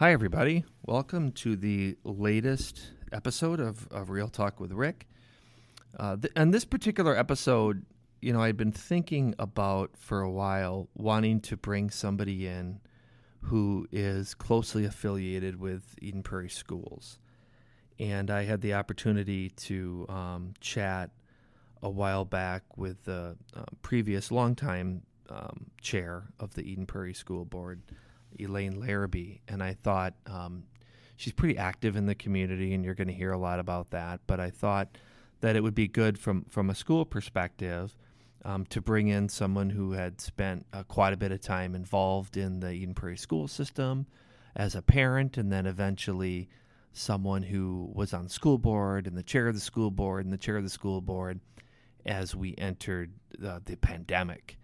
Hi, everybody. Welcome to the latest episode of Real Talk with Rick. And this particular episode, I'd been thinking about for a while wanting to bring somebody in who is closely affiliated with Eden Prairie Schools. And I had the opportunity to chat a while back with the previous longtime chair of the Eden Prairie School Board, Elaine Larabee, and I thought she's pretty active in the community, and you're going to hear a lot about that. But I thought that it would be good from a school perspective to bring in someone who had spent quite a bit of time involved in the Eden Prairie school system as a parent, and then eventually someone who was on the school board and the chair of the school board and the chair of the school board as we entered the pandemic.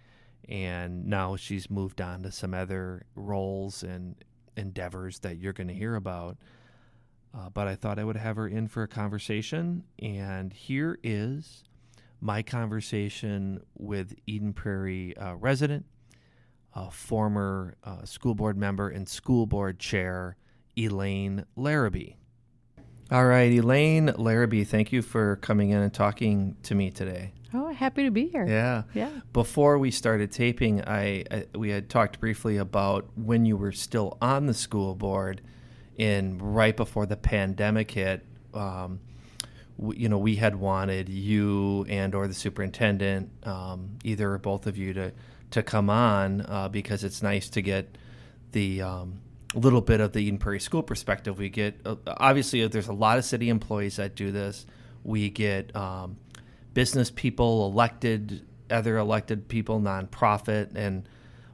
And now she's moved on to some other roles and endeavors that you're going to hear about. But I thought I would have her in for a conversation. And here is my conversation with Eden Prairie resident, former school board member and school board chair, Elaine Larabee. All right, Elaine Larabee, thank you for coming in and talking to me today. Oh, happy to be here. Yeah. Before we started taping, we had talked briefly about when you were still on the school board, and right before the pandemic hit. We had wanted you and or the superintendent, either or both of you, to come on because it's nice to get the little bit of the Eden Prairie school perspective. We get obviously there's a lot of city employees that do this. We get business people, other elected people, nonprofit, and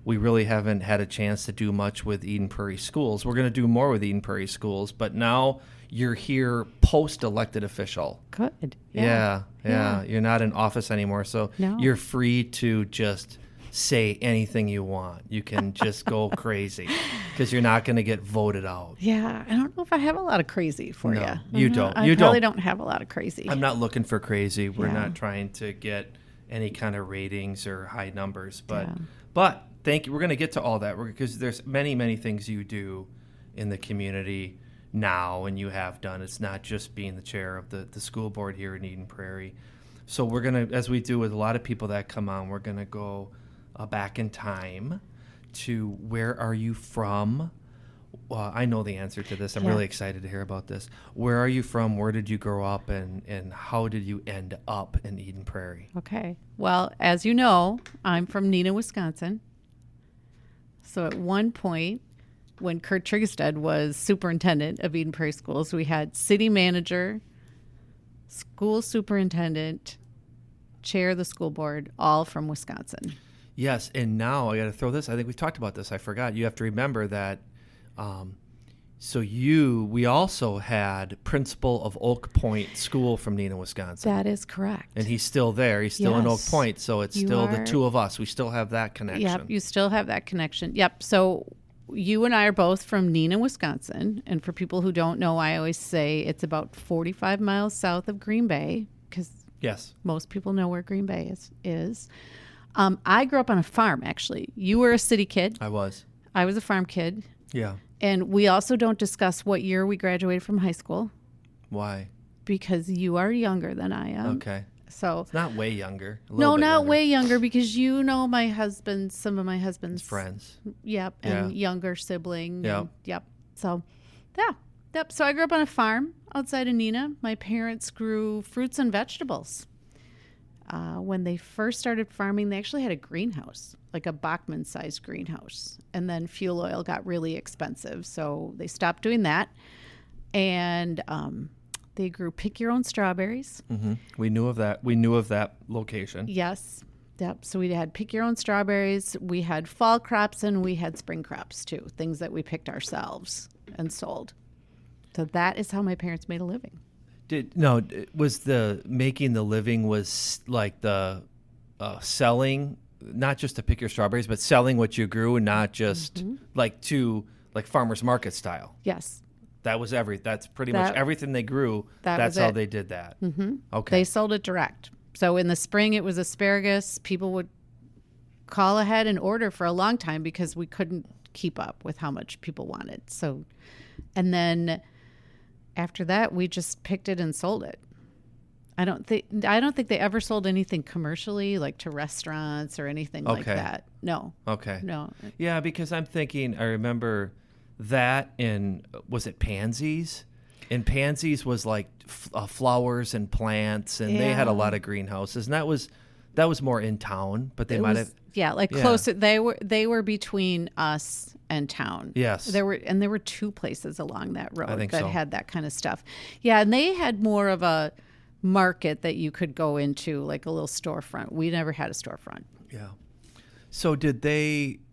we really haven't had a chance to do much with Eden Prairie schools. We're going to do more with Eden Prairie schools, but now you're here post-elected official. Good. Yeah. You're not in office anymore, so You're free to just say anything you want. You can just go crazy because you're not going to get voted out. Yeah, I don't know if I have a lot of crazy for you. You don't. I probably don't have a lot of crazy. I'm not looking for crazy. We're not trying to get any kind of ratings or high numbers. But thank you. We're going to get to all that because there's many, many things you do in the community now and you have done. It's not just being the chair of the school board here in Eden Prairie. So we're going to, as we do with a lot of people that come on, we're going to go back in time to where are you from? Well, I know the answer to this. I'm really excited to hear about this. Where are you from? Where did you grow up? And how did you end up in Eden Prairie? Okay. Well, as you know, I'm from Neenah, Wisconsin. So at one point, when Kurt Trigestad was superintendent of Eden Prairie Schools, we had city manager, school superintendent, chair of the school board, all from Wisconsin. Yes, and now I got to throw this. I think we talked about this. I forgot. You have to remember that. We also had principal of Oak Point School from Neenah, Wisconsin. That is correct. And he's still there. He's still in Oak Point, so it's still the two of us. We still have that connection. Yep, you still have that connection. Yep. So you and I are both from Neenah, Wisconsin. And for people who don't know, I always say it's about 45 miles south of Green Bay because most people know where Green Bay is. I grew up on a farm, actually. You were a city kid. I was a farm kid. Yeah. And we also don't discuss what year we graduated from high school. Why? Because you are younger than I am. Okay. So it's not way younger. No, not way younger because you know some of my husband's friends. Yep. And younger sibling. Yep. Yep. So, Yep. So I grew up on a farm outside of Neenah. My parents grew fruits and vegetables. When they first started farming, they actually had a greenhouse, like a Bachman-sized greenhouse. And then fuel oil got really expensive, so they stopped doing that. And they grew pick-your-own strawberries. Mm-hmm. We knew of that. We knew of that location. Yes. Yep. So we had pick-your-own strawberries. We had fall crops, and we had spring crops, too, things that we picked ourselves and sold. So that is how my parents made a living. Was the making the living was like the selling, not just to pick your strawberries, but selling what you grew and not just like farmers market style? Yes. That's pretty much everything they grew. That's how they did that. Mm-hmm. Okay. They sold it direct. So in the spring it was asparagus. People would call ahead and order for a long time because we couldn't keep up with how much people wanted. So, and then after that, we just picked it and sold it. I don't think they ever sold anything commercially, like to restaurants or anything like that. No. Okay. No. Yeah, because I'm thinking, I remember that was it Pansies? And Pansies was like flowers and plants, and they had a lot of greenhouses, and that was more in town, but they might have. Yeah, like closer. They were between us and town. Yes. There were two places along that road that so. had that kind of stuff. Yeah, and they had more of a market that you could go into, like a little storefront. We never had a storefront. Yeah. So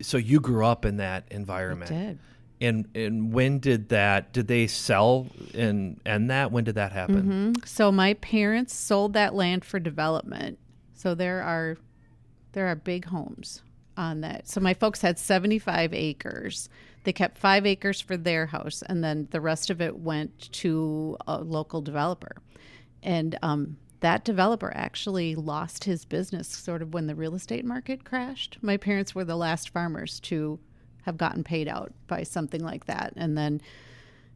so you grew up in that environment. I did. And when did they sell and end that? When did that happen? Mm-hmm. So my parents sold that land for development. So there are big homes on that. So my folks had 75 acres. They kept 5 acres for their house, and then the rest of it went to a local developer. And that developer actually lost his business sort of when the real estate market crashed. My parents were the last farmers to have gotten paid out by something like that. And then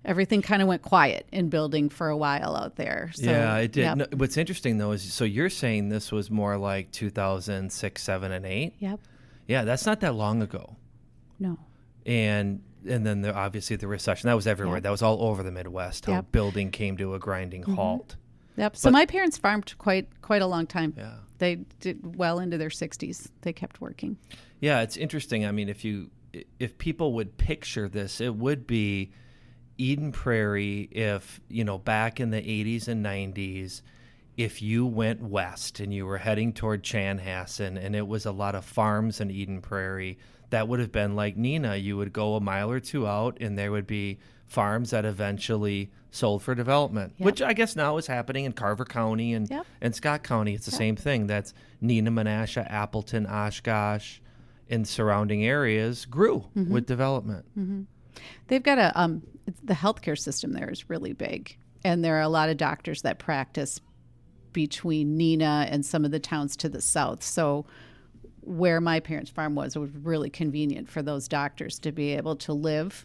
everything kind of went quiet in building for a while out there. So, yeah, it did. Yep. No, what's interesting, though, is so you're saying this was more like 2006, 7, and 8? Yep. Yeah, that's not that long ago. No. And then obviously the recession, that was everywhere. Yep. That was all over the Midwest, how Yep. building came to a grinding halt. Yep. So my parents farmed quite a long time. Yeah. They did well into their 60s. They kept working. Yeah, it's interesting. I mean, if people would picture this, it would be Eden Prairie if, back in the 80s and 90s, if you went west and you were heading toward Chanhassen and it was a lot of farms in Eden Prairie, that would have been like Neenah. You would go a mile or two out and there would be farms that eventually sold for development, which I guess now is happening in Carver County and Scott County. It's the same thing. That's Neenah, Menasha, Appleton, Oshkosh, and surrounding areas grew with development. Mm-hmm. They've got the healthcare system there is really big, and there are a lot of doctors that practice between Neenah and some of the towns to the south. So where my parents' farm was, it was really convenient for those doctors to be able to live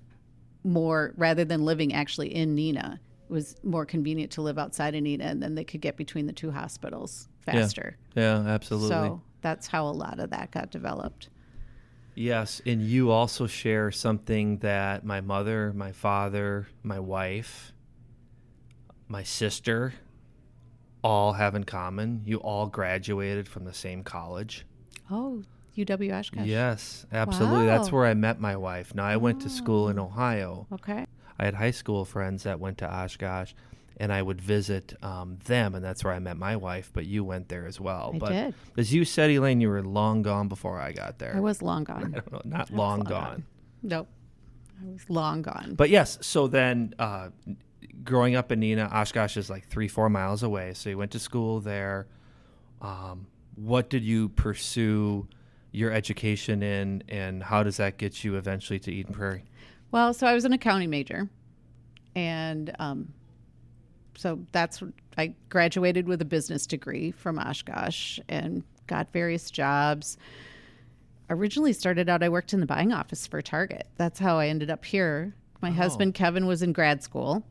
more rather than living actually in Neenah. It was more convenient to live outside of Neenah, and then they could get between the two hospitals faster. Yeah, absolutely. So that's how a lot of that got developed. Yes, and you also share something that my mother, my father, my wife, my sister all have in common. You all graduated from the same college. Oh, UW Oshkosh. Yes, absolutely. Wow. That's where I met my wife. Now, I went to school in Ohio. Okay. I had high school friends that went to Oshkosh, and I would visit them, and that's where I met my wife, but you went there as well. I did. As you said, Elaine, you were long gone before I got there. I was long gone. I don't know, not long gone. Nope. I was long gone. But yes, so then growing up in Neenah, Oshkosh is like 3-4 miles away, so you went to school there. What did you pursue your education in, and how does that get you eventually to Eden Prairie? Well, so I was an accounting major, and so I graduated with a business degree from Oshkosh and got various jobs. Originally started out, I worked in the buying office for Target. That's how I ended up here. My husband, Kevin, was in grad school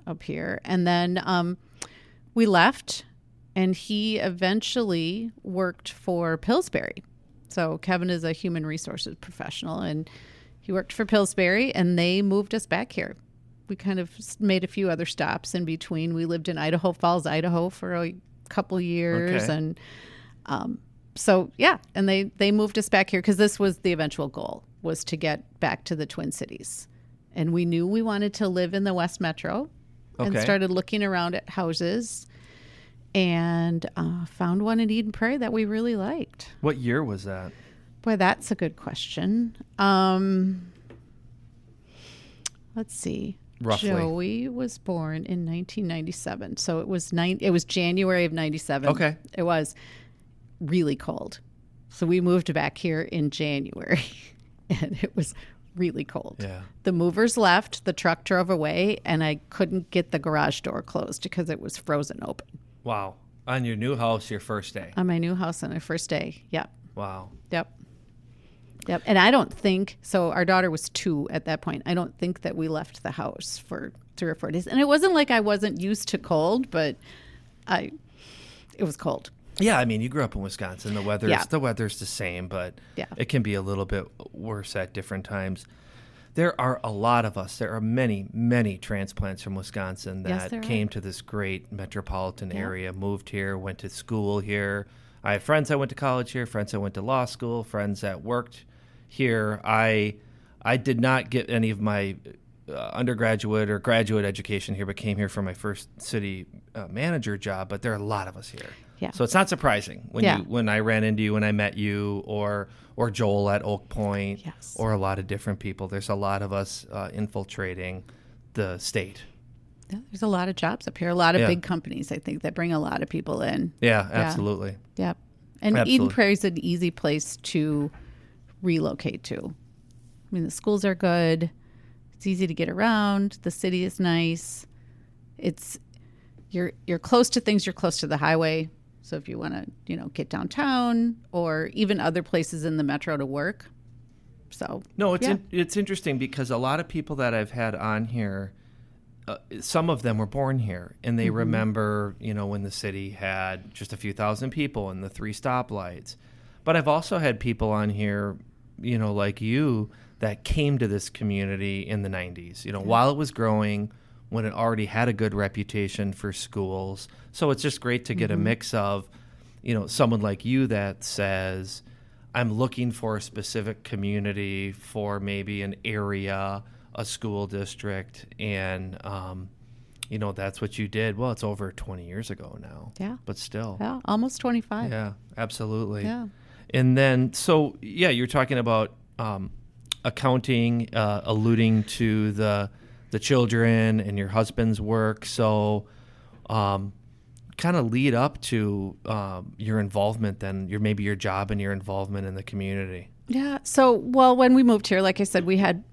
up here. And then we left, and he eventually worked for Pillsbury. So Kevin is a human resources professional, and he worked for Pillsbury, and they moved us back here. We kind of made a few other stops in between. We lived in Idaho Falls, Idaho for a couple years. Okay. And so, yeah, and they moved us back here because this was the eventual goal, was to get back to the Twin Cities. And we knew we wanted to live in the West Metro and started looking around at houses and found one in Eden Prairie that we really liked. What year was that? Boy, that's a good question. Let's see. Roughly. Joey was born in 1997, so it was January of 97. Okay. It was really cold. So we moved back here in January, and it was really cold. Yeah. The movers left, the truck drove away, and I couldn't get the garage door closed because it was frozen open. Wow. On your new house, your first day. On my new house on my first day. Yep. Wow. Yep. Yep. And I don't think so. Our daughter was 2 at that point. I don't think that we left the house for 3 or 4 days. And it wasn't like I wasn't used to cold, but it was cold. Yeah, I mean, you grew up in Wisconsin. The weather's the same, but Yeah. it can be a little bit worse at different times. There are a lot of us. There are many, many transplants from Wisconsin Yes, that there came are. to this great metropolitan Yeah. area, moved here, went to school here. I have friends that went to college here, friends that went to law school, friends that worked here. I did not get any of my undergraduate or graduate education here, but came here for my first city manager job. But there are a lot of us here. Yeah. So it's not surprising when I ran into you, when I met you, or Joel at Oak Point, Yes. or a lot of different people. There's a lot of us infiltrating the state. Yeah, there's a lot of jobs up here, a lot of Yeah. big companies, I think, that bring a lot of people in. Yeah, absolutely. Yep. And Eden Absolutely. Prairie is an easy place to relocate to. I mean, the schools are good. It's easy to get around. The city is nice. You're close to things. You're close to the highway. So if you want to, get downtown or even other places in the metro to work. So No, it's yeah. it's interesting because a lot of people that I've had on here, some of them were born here, and they remember, when the city had just a few thousand people and the 3 stoplights. But I've also had people on here, like you, that came to this community in the 90s, while it was growing, when it already had a good reputation for schools. So it's just great to get a mix of, someone like you that says, I'm looking for a specific community for maybe an area, a school district, and, that's what you did. Well, it's over 20 years ago now. Yeah. But still. Yeah, almost 25. Yeah, absolutely. Yeah. And then, you're talking about accounting, alluding to the children and your husband's work. So kind of lead up to your involvement then, maybe your job and your involvement in the community. Yeah. So, when we moved here, like I said, we had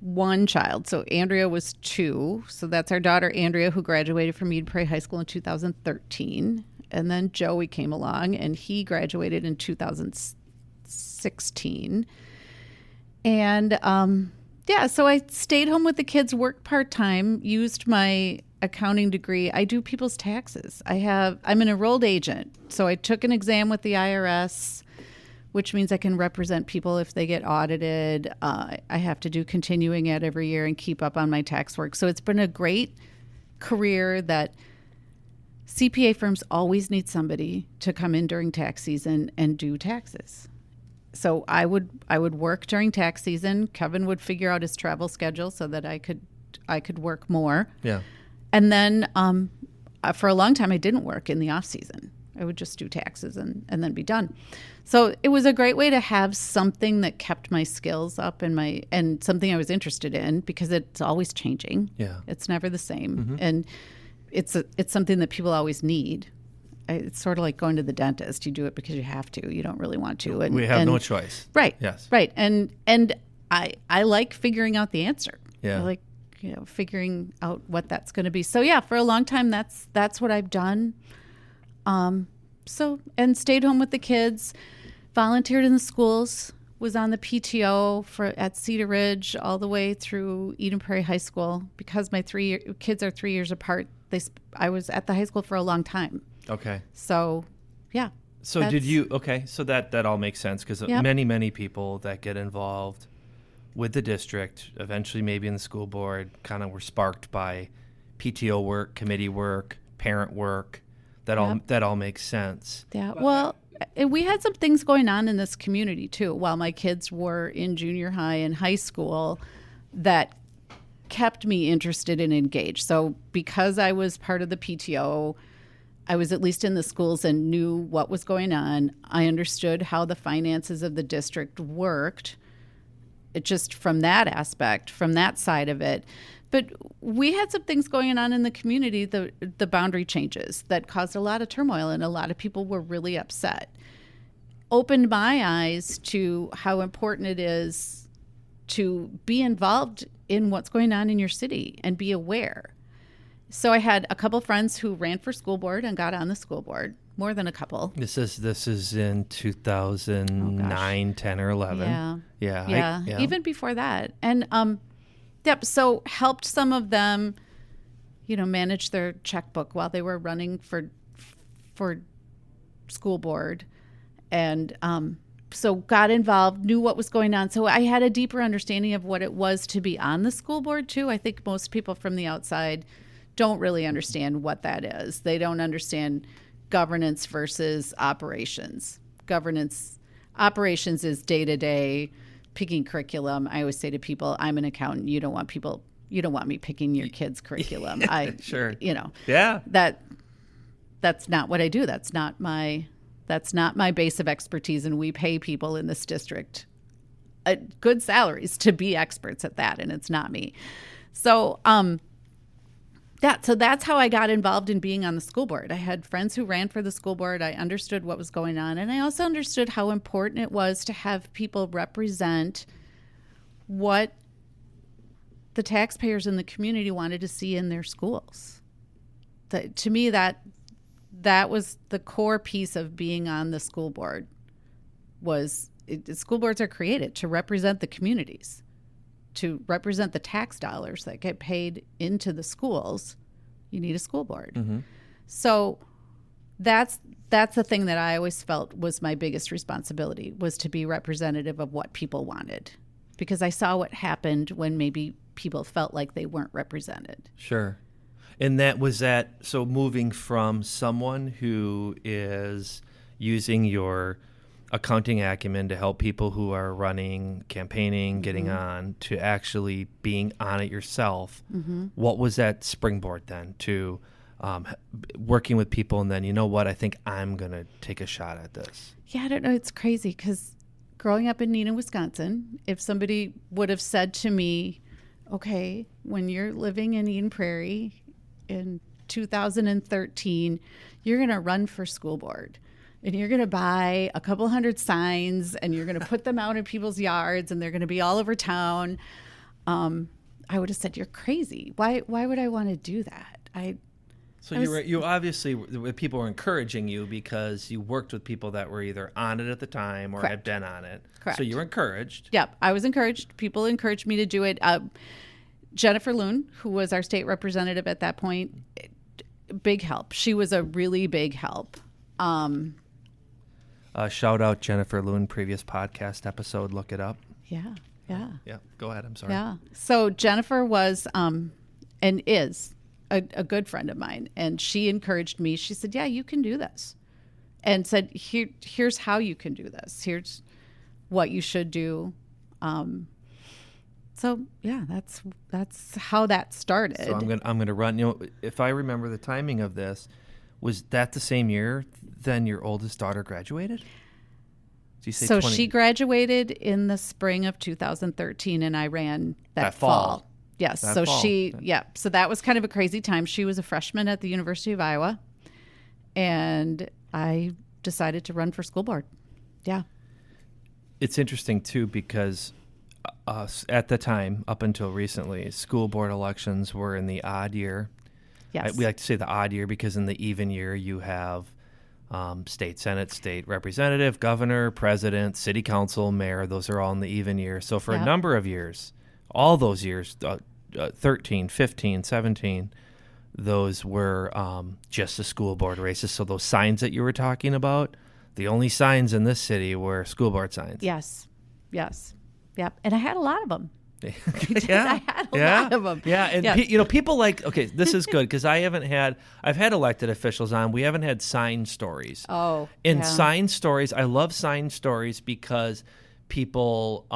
1 child. So Andrea was 2. So that's our daughter, Andrea, who graduated from Eden Prairie High School in 2013. And then Joey came along and he graduated in 2016. And so I stayed home with the kids, worked part-time, used my accounting degree. I do people's taxes. I'm an enrolled agent. So I took an exam with the IRS, which means I can represent people if they get audited. I have to do continuing ed every year and keep up on my tax work. So it's been a great career that CPA firms always need somebody to come in during tax season and do taxes. So I would work during tax season. Kevin would figure out his travel schedule so that I could work more. Yeah. And then for a long time I didn't work in the off season. I would just do taxes and then be done. So it was a great way to have something that kept my skills up and something I was interested in, because it's always changing. Yeah. It's never the same. And it's something that people always need. It's sort of like going to the dentist. You do it because you have to. You don't really want to. And We have no choice. Right. Yes. Right. And I like figuring out the answer. Yeah. I like figuring out what that's going to be. So yeah, for a long time that's what I've done. And stayed home with the kids, volunteered in the schools, was on the PTO at Cedar Ridge all the way through Eden Prairie High School. Because my 3 kids are 3 years apart, I was at the high school for a long time. Okay. So, yeah. So so that all makes sense, because Yep. many people that get involved with the district, eventually maybe in the school board, kind of were sparked by PTO work, committee work, parent work. That all makes sense. Yeah. Well, we had some things going on in this community too while my kids were in junior high and high school that kept me interested and engaged. So because I was part of the PTO, I was at least in the schools and knew what was going on. I understood how the finances of the district worked, just from that aspect, from that side of it. But we had some things going on in the community, the boundary changes that caused a lot of turmoil, and a lot of people were really upset. Opened my eyes to how important it is to be involved in what's going on in your city and be aware. So I had a couple friends who ran for school board and got on the school board. more than a couple. This is in 2009, 10, or 11. Yeah. Even before that. And yep, so helped some of them, manage their checkbook while they were running for school board. And so got involved, knew what was going on. So I had a deeper understanding of what it was to be on the school board too. I think most people from the outside don't really understand what that is. They don't understand governance versus operations. Operations is day-to-day picking curriculum. I always say to people, I'm an accountant. You don't want me picking your kids' curriculum. Sure. Yeah. That's not what I do. That's not my base of expertise, and we pay people in this district good salaries to be experts at that, and it's not me. So that's how I got involved in being on the school board. I had friends who ran for the school board. I understood what was going on, and I also understood how important it was to have people represent what the taxpayers in the community wanted to see in their schools. To me, that was the core piece of being on the school board. School boards are created to represent the communities, to represent the tax dollars that get paid into the schools. You need a school board. Mm-hmm. So that's the thing that I always felt was my biggest responsibility, was to be representative of what people wanted, because I saw what happened when maybe people felt like they weren't represented. Sure. And so moving from someone who is using your accounting acumen to help people who are running, campaigning, getting on, to actually being on it yourself, what was that springboard then to working with people, and then, I think I'm going to take a shot at this? Yeah, I don't know. It's crazy because growing up in Neenah, Wisconsin, if somebody would have said to me, okay, when you're living in Eden Prairie in 2013, you're going to run for school board, and you're going to buy a couple hundred signs, and you're going to put them out in people's yards, and they're going to be all over town, I would have said, you're crazy. Why would I want to do that? You obviously, people were encouraging you because you worked with people that were either on it at the time or Correct. had been on it. Correct. So you were encouraged. Yep, I was encouraged. People encouraged me to do it. Jennifer Loon, who was our state representative at that point, big help. She was a really big help. Shout out Jennifer Loon, previous podcast episode. Look it up. Yeah. Yeah. Go ahead. I'm sorry. Yeah. So Jennifer was and is a good friend of mine, and she encouraged me. She said, "Yeah, you can do this," and said, "Here's how you can do this. Here's what you should do." So yeah, that's how that started. So I'm gonna run. If I remember the timing of this, was that the same year then your oldest daughter graduated? Did you say so 20? She graduated in the spring of 2013, and I ran that fall. Yes. That so fall. So that was kind of a crazy time. She was a freshman at the University of Iowa, and I decided to run for school board. Yeah. It's interesting too, because at the time, up until recently, school board elections were in the odd year. Yes. We like to say the odd year because in the even year you have state senate, state representative, governor, president, city council, mayor. Those are all in the even year. So for a number of years, all those years, 13, 15, 17, those were just the school board races. So those signs that you were talking about, the only signs in this city were school board signs. Yes. Yep. And I had a lot of them. Yeah. I had a lot of them. Yeah. And yes. People this is good because I've had elected officials on. We haven't had sign stories. Oh. And sign stories, I love sign stories because people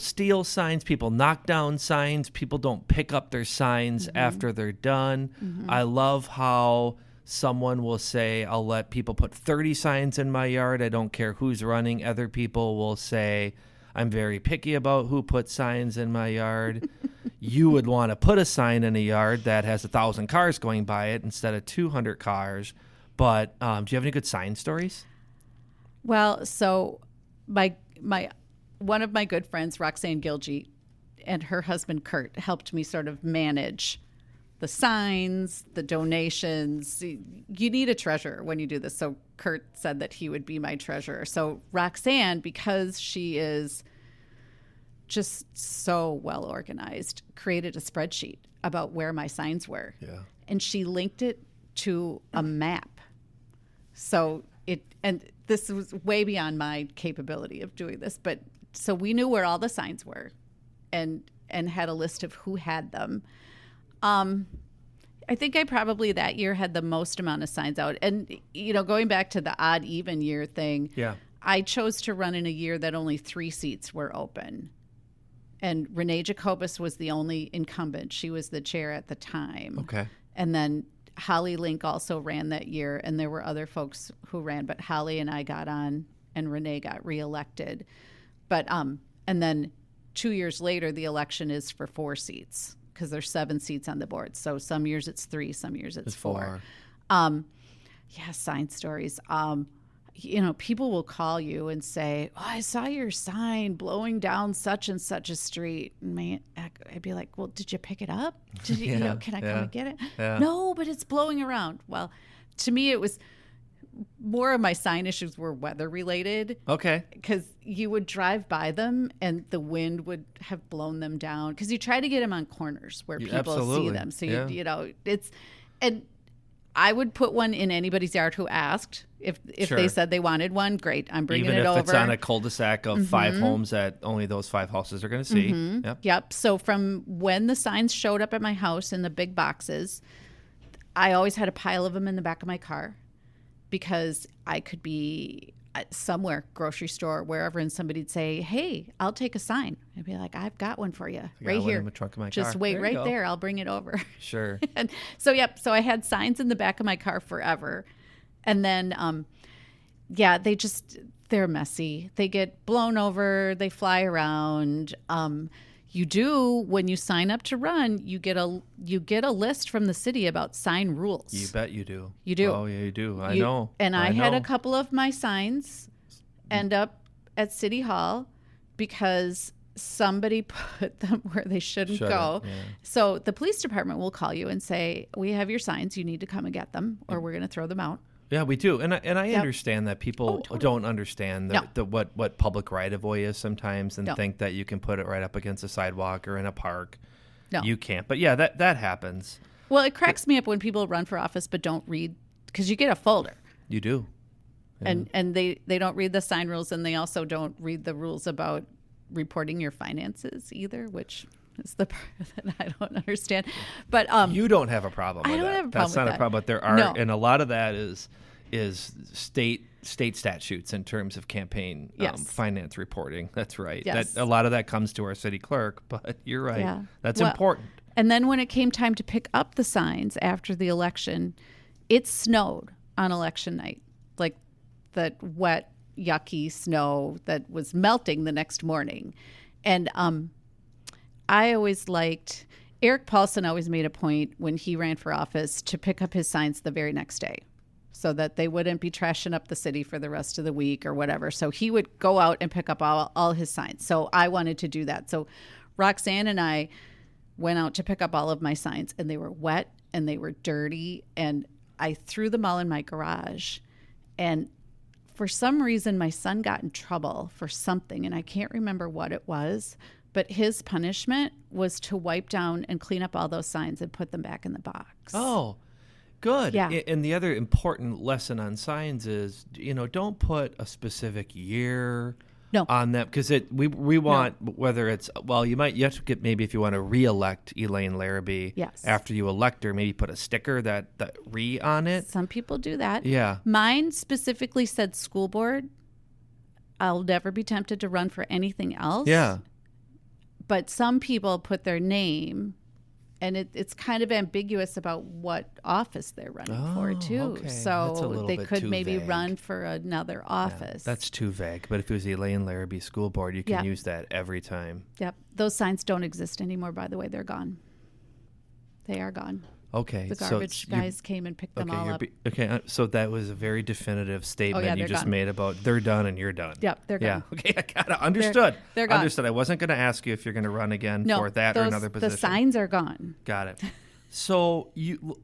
steal signs, people knock down signs, people don't pick up their signs after they're done. Mm-hmm. I love how someone will say, I'll let people put 30 signs in my yard. I don't care who's running. Other people will say, I'm very picky about who puts signs in my yard. You would want to put a sign in a yard that has 1,000 cars going by it instead of 200 cars. But do you have any good sign stories? Well, so my one of my good friends, Roxanne Gilgee, and her husband Kurt helped me sort of manage the signs, the donations. You need a treasurer when you do this. So Kurt said that he would be my treasurer. So Roxanne, because she is just so well organized, created a spreadsheet about where my signs were. Yeah. And she linked it to a map. So and this was way beyond my capability of doing this, but so we knew where all the signs were and had a list of who had them. I think I probably that year had the most amount of signs out. And, going back to the odd even year thing, I chose to run in a year that only 3 seats were open. And Renee Jacobus was the only incumbent. She was the chair at the time. Okay. And then Holly Link also ran that year, and there were other folks who ran, but Holly and I got on, and Renee got reelected. But and then 2 years later, the election is for 4 seats because there's 7 seats on the board. So some years it's 3, some years it's 4. Sign stories. People will call you and say, "Oh, I saw your sign blowing down such and such a street." And I'd be like, "Well, did you pick it up? Did you, can I come and get it?" Yeah. No, but it's blowing around. Well, to me, it was more of my sign issues were weather related. Okay. Because you would drive by them and the wind would have blown them down. Because you try to get them on corners where people see them. So, and I would put one in anybody's yard who asked. If Sure. they said they wanted one, great, I'm bringing Even it over. if it's on a cul-de-sac of 5 homes that only those 5 houses are going to see. Yep. So from when the signs showed up at my house in the big boxes, I always had a pile of them in the back of my car because I could be somewhere, grocery store, wherever, and somebody'd say, "Hey, I'll take a sign." I'd be like, "I've got one for you right here. In the trunk of my Just car. wait There you go. there. I'll bring it over." Sure. And so I had signs in the back of my car forever. And then, they're messy. They get blown over. They fly around. When you sign up to run, you get a list from the city about sign rules. You bet you do. You do. Oh, yeah, you do. I know. And I had a couple of my signs end up at City Hall because somebody put them where they shouldn't go. Yeah. So the police department will call you and say, "We have your signs. You need to come and get them, or we're going to throw them out." Yeah, we do, and I understand that people don't understand what public right of way is sometimes, and think that you can put it right up against a sidewalk or in a park. No, you can't. But yeah, that happens. Well, it cracks me up when people run for office but don't read, because you get a folder. You do, yeah. And they don't read the sign rules, and they also don't read the rules about reporting your finances either, which is the part that I don't understand. But you don't have a problem with that. I don't have a problem That's with not that. a problem, but there are, and a lot of that is state statutes in terms of campaign finance reporting. That's right. Yes. That a lot of that comes to our city clerk, but you're right. Yeah. That's important. And then when it came time to pick up the signs after the election, it snowed on election night, like that wet, yucky snow that was melting the next morning. And I always liked, Eric Paulson always made a point when he ran for office to pick up his signs the very next day so that they wouldn't be trashing up the city for the rest of the week or whatever. So he would go out and pick up all his signs. So I wanted to do that. So Roxanne and I went out to pick up all of my signs, and they were wet and they were dirty, and I threw them all in my garage. And for some reason, my son got in trouble for something, and I can't remember what it was, but his punishment was to wipe down and clean up all those signs and put them back in the box. Oh, good. Yeah. And the other important lesson on signs is, don't put a specific year on them, because we want, whether it's, you have to get, maybe if you want to re-elect Elaine Larabee, after you elect her, maybe put a sticker that re on it. Some people do that. Yeah. Mine specifically said school board. I'll never be tempted to run for anything else. Yeah. But some people put their name, and it's kind of ambiguous about what office they're running for, too. Okay. So they could maybe run for another office. That's too vague. But if it was the Elaine Larabee School Board, you can use that every time. Yep. Those signs don't exist anymore, by the way. They're gone. They are gone. Okay. The garbage guys came and picked them all up. So that was a very definitive statement you just made about they're done and you're done. Yep, they're gone. Yeah. Okay, I got it. Understood. They're gone. Understood. I wasn't going to ask you if you're going to run again for that or another position. The signs are gone. Got it. So you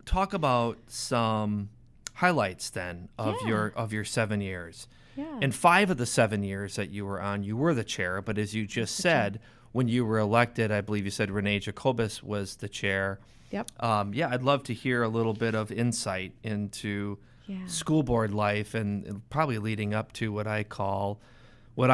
talk about some highlights then of Yeah. your 7 years. Yeah. In 5 of the 7 years that you were on, you were the chair. But as you just The chair. said, when you were elected, I believe you said Renee Jacobus was the chair. Yep. Yeah, I'd love to hear a little bit of insight into Yeah. school board life and probably leading up to what I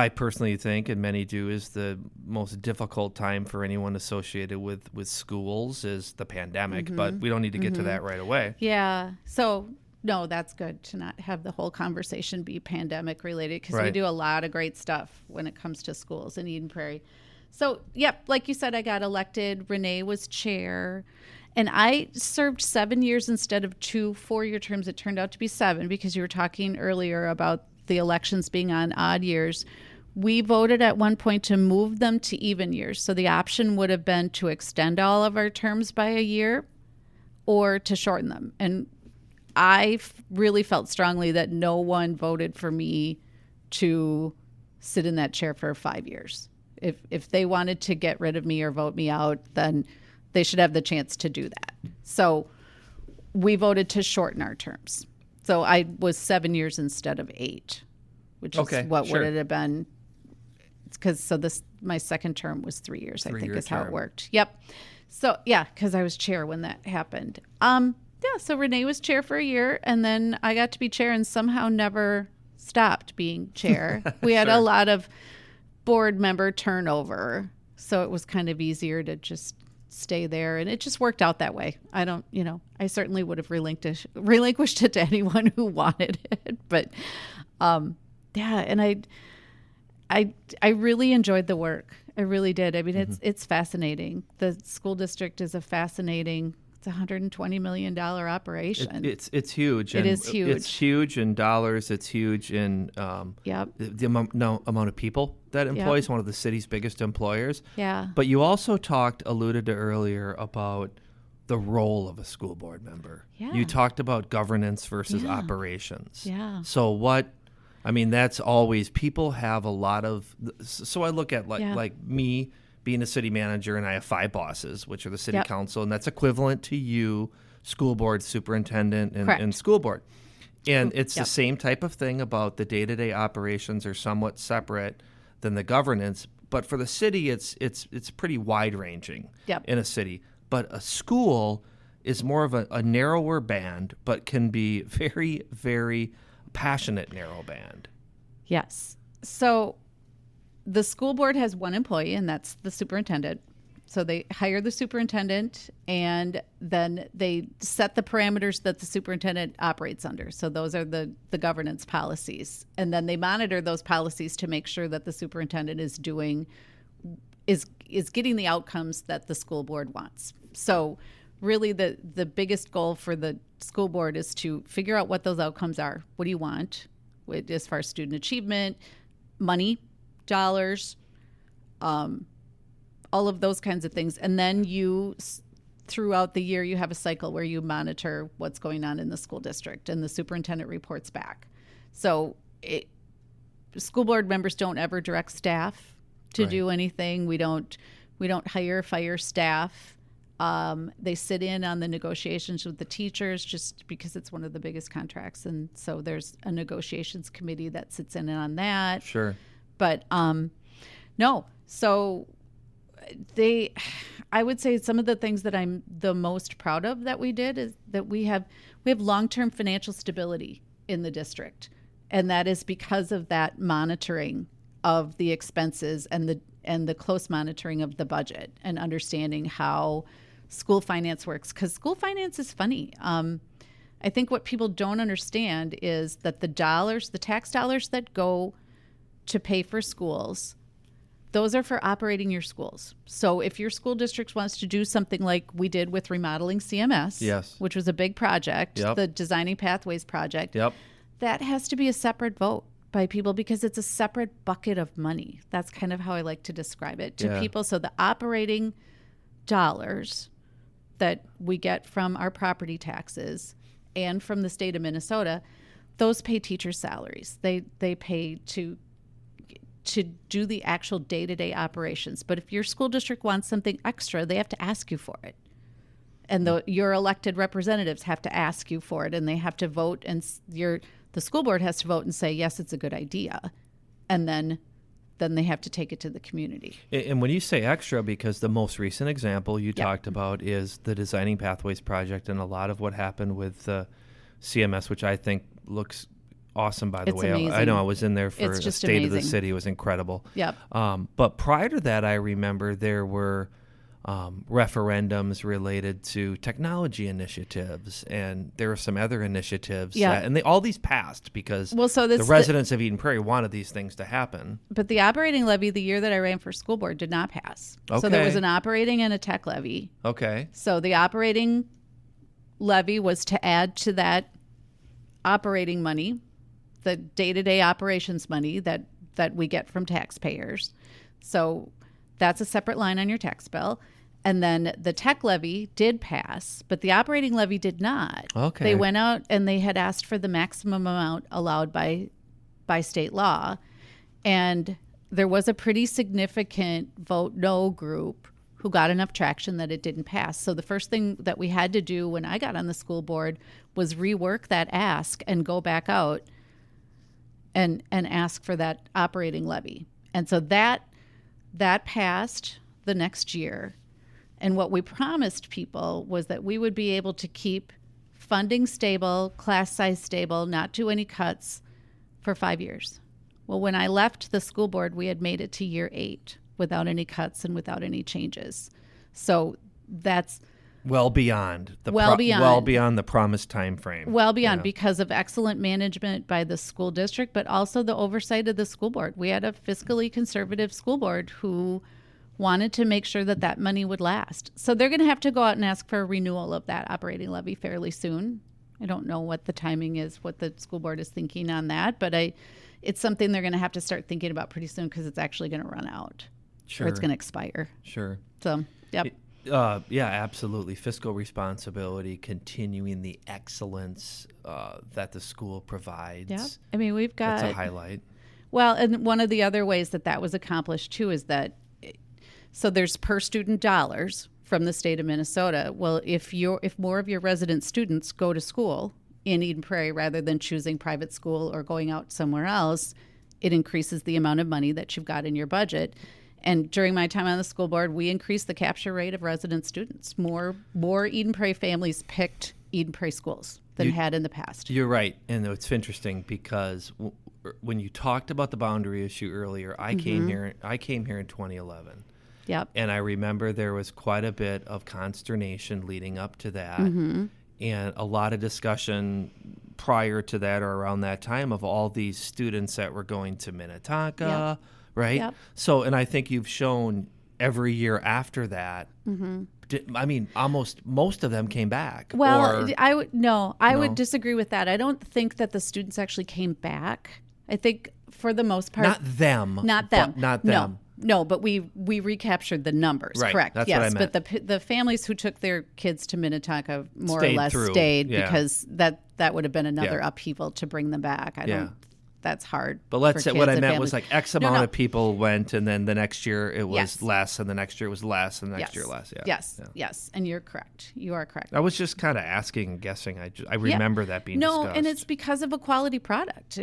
personally think, and many do, is the most difficult time for anyone associated with schools is the pandemic. But we don't need to get to that right away. Yeah. So, no, that's good to not have the whole conversation be pandemic related because we Right. do a lot of great stuff when it comes to schools in Eden Prairie. So, yep, like you said, I got elected. Renee was chair. And I served 7 years instead of 2 4-year terms. It turned out to be 7 because you were talking earlier about the elections being on odd years. We voted at one point to move them to even years. So the option would have been to extend all of our terms by a year or to shorten them. And I really felt strongly that no one voted for me to sit in that chair for 5 years. If they wanted to get rid of me or vote me out, then they should have the chance to do that. So we voted to shorten our terms. So I was 7 years instead of 8, which Okay, is what sure. would it have been? My second term was 3 years, I think Three-year is how it term. worked. Yep. So yeah, because I was chair when that happened. Yeah, so Renee was chair for a year, and then I got to be chair and somehow never stopped being chair. We had a Sure. lot of board member turnover, so it was kind of easier to just stay there, and it just worked out that way. I certainly would have relinquished it to anyone who wanted it, but yeah, and I really enjoyed the work. I really did. I mean, it's fascinating. The school district is it's a $120 million operation. It's huge. It and is huge. It's huge in dollars. It's huge in Yep. the amount of people that employs, one of the city's biggest employers. Yeah. But you also alluded to earlier about the role of a school board member. Yeah. You talked about governance versus Yeah. operations. Yeah. So that's always, people have a lot of, so I look at like me being a city manager, and I have 5 bosses, which are the city Yep. council, and that's equivalent to you, school board superintendent, and Correct. school board. And it's Yep. the same type of thing about the day-to-day operations are somewhat separate than the governance. But for the city, it's pretty wide-ranging Yep. in a city. But a school is more of a narrower band, but can be very, very passionate narrow band. Yes. So the school board has one employee, and that's the superintendent. So they hire the superintendent, and then they set the parameters that the superintendent operates under. So those are the governance policies. And then they monitor those policies to make sure that the superintendent is getting the outcomes that the school board wants. So really the biggest goal for the school board is to figure out what those outcomes are. What do you want as far as student achievement, money, dollars, all of those kinds of things. And then throughout the year, you have a cycle where you monitor what's going on in the school district, and the superintendent reports back. So school board members don't ever direct staff to Right. do anything. We don't fire staff. They sit in on the negotiations with the teachers just because it's one of the biggest contracts. And so there's a negotiations committee that sits in on that. Sure. But no, so I would say some of the things that I'm the most proud of that we did is that we have long-term financial stability in the district. And that is because of that monitoring of the expenses and the close monitoring of the budget and understanding how school finance works. Because school finance is funny. I think what people don't understand is that the tax dollars that go to pay for schools, those are for operating your schools. So if your school district wants to do something like we did with remodeling CMS, Yes. which was a big project, Yep. the Designing Pathways project, Yep. that has to be a separate vote by people because it's a separate bucket of money. That's kind of how I like to describe it to Yeah. people. So the operating dollars that we get from our property taxes and from the state of Minnesota, those pay teachers' salaries. They pay to do the actual day-to-day operations. But if your school district wants something extra, they have to ask you for it. And your elected representatives have to ask you for it, and they have to vote, and the school board has to vote and say, yes, it's a good idea. And then they have to take it to the community. And when you say extra, because the most recent example you talked about is the Designing Pathways project, and a lot of what happened with CMS, which I think looks awesome, by the way. Amazing. I know I was in there for It's the just State amazing. of the City. It was incredible. Yep. But prior to that, I remember there were referendums related to technology initiatives, and there were some other initiatives. And all these passed because the residents of Eden Prairie wanted these things to happen. But the operating levy, the year that I ran for school board, did not pass. Okay. So there was an operating and a tech levy. Okay. So the operating levy was to add to that operating money, the day-to-day operations money that we get from taxpayers. So that's a separate line on your tax bill. And then the tech levy did pass, but the operating levy did not. Okay. They went out and they had asked for the maximum amount allowed by state law. And there was a pretty significant vote no group who got enough traction that it didn't pass. So the first thing that we had to do when I got on the school board was rework that ask and go back out and ask for that operating levy. And so that passed the next year. And what we promised people was that we would be able to keep funding stable, class size stable, not do any cuts for 5 years. Well, when I left the school board, we had made it to year 8 without any cuts and without any changes. So that's well beyond the promised time frame. Well beyond, because of excellent management by the school district, but also the oversight of the school board. We had a fiscally conservative school board who wanted to make sure that money would last. So they're going to have to go out and ask for a renewal of that operating levy fairly soon. I don't know what the timing is, what the school board is thinking on that, but it's something they're going to have to start thinking about pretty soon because it's actually going to run out. Sure. Or it's going to expire. Sure. So, yep. Yeah, absolutely. Fiscal responsibility, continuing the excellence that the school provides. Yeah. I mean, we've got... That's a highlight. Well, and one of the other ways that was accomplished, too, is that... So there's per student dollars from the state of Minnesota. Well, if more of your resident students go to school in Eden Prairie rather than choosing private school or going out somewhere else, it increases the amount of money that you've got in your budget. And during my time on the school board, we increased the capture rate of resident students. More Eden Prairie families picked Eden Prairie schools than had in the past. You're right. And it's interesting because when you talked about the boundary issue earlier, I came here in 2011. Yep. And I remember there was quite a bit of consternation leading up to that, and a lot of discussion prior to that or around that time of all these students that were going to Minnetonka, right? Yep. So, and I think you've shown every year after that, I mean, almost most of them came back. Well, I would disagree with that. I don't think that the students actually came back. I think for the most part, not them. No, but we recaptured the numbers, right. Correct? That's yes, what I meant. But the families who took their kids to Minnetonka more Stayed or less through. stayed Yeah. because that would have been another upheaval to bring them back. That's hard. But let's for say what I kids and meant families. was like X amount of people went, and then the next year it was less, and the next year it was less, and the next year less. Yeah. Yes, and you're correct. You are correct. I was just kind of asking, guessing. I remember that being discussed. And it's because of a quality product.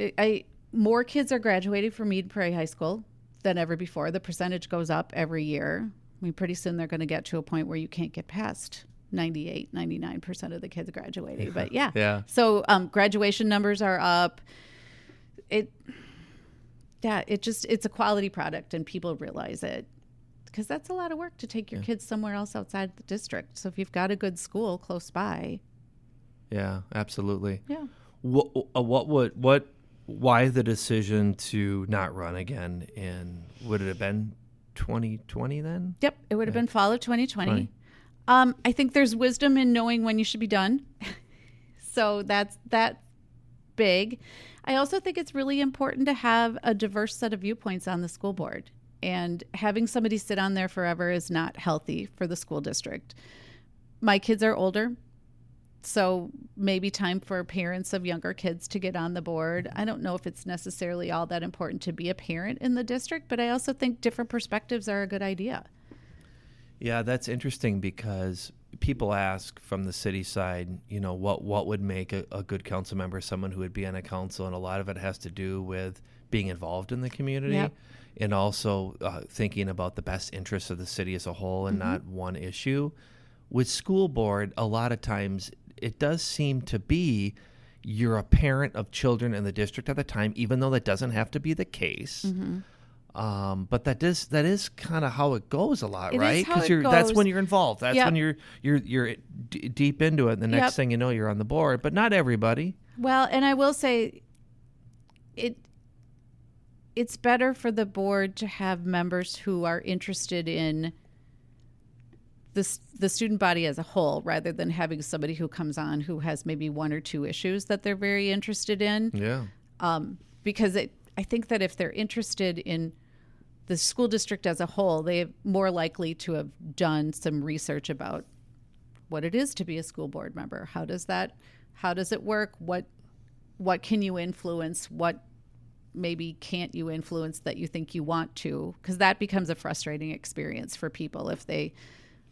More kids are graduating from Eden Prairie High School than ever before. The percentage goes up every year. I mean, pretty soon they're going to get to a point where you can't get past 98, 99% of the kids graduating. But yeah. So graduation numbers are up. It's a quality product, and people realize it because that's a lot of work to take your kids somewhere else outside the district. So if you've got a good school close by. Yeah, absolutely. Yeah. Why the decision to not run again? Would it have been 2020 then? Yep, it would have been fall of 2020. I think there's wisdom in knowing when you should be done. So that's big. I also think it's really important to have a diverse set of viewpoints on the school board. And having somebody sit on there forever is not healthy for the school district. My kids are older, so maybe time for parents of younger kids to get on the board. I don't know if it's necessarily all that important to be a parent in the district, but I also think different perspectives are a good idea. Yeah, that's interesting because people ask from the city side, what would make a good council member, someone who would be on a council, and a lot of it has to do with being involved in the community. Yep. And also thinking about the best interests of the city as a whole and not one issue. With school board, a lot of times it does seem to be you're a parent of children in the district at the time, even though that doesn't have to be the case. But that is kind of how it goes a lot, right? Because that's when you're involved. That's when you're deep into it. And the next thing you know, you're on the board. But not everybody. Well, and I will say, it's better for the board to have members who are interested in the student body as a whole, rather than having somebody who comes on who has maybe one or two issues that they're very interested in. Yeah. Because I think that if they're interested in the school district as a whole, they're more likely to have done some research about what it is to be a school board member. How does it work? What can you influence? What maybe can't you influence that you think you want to? Because that becomes a frustrating experience for people if they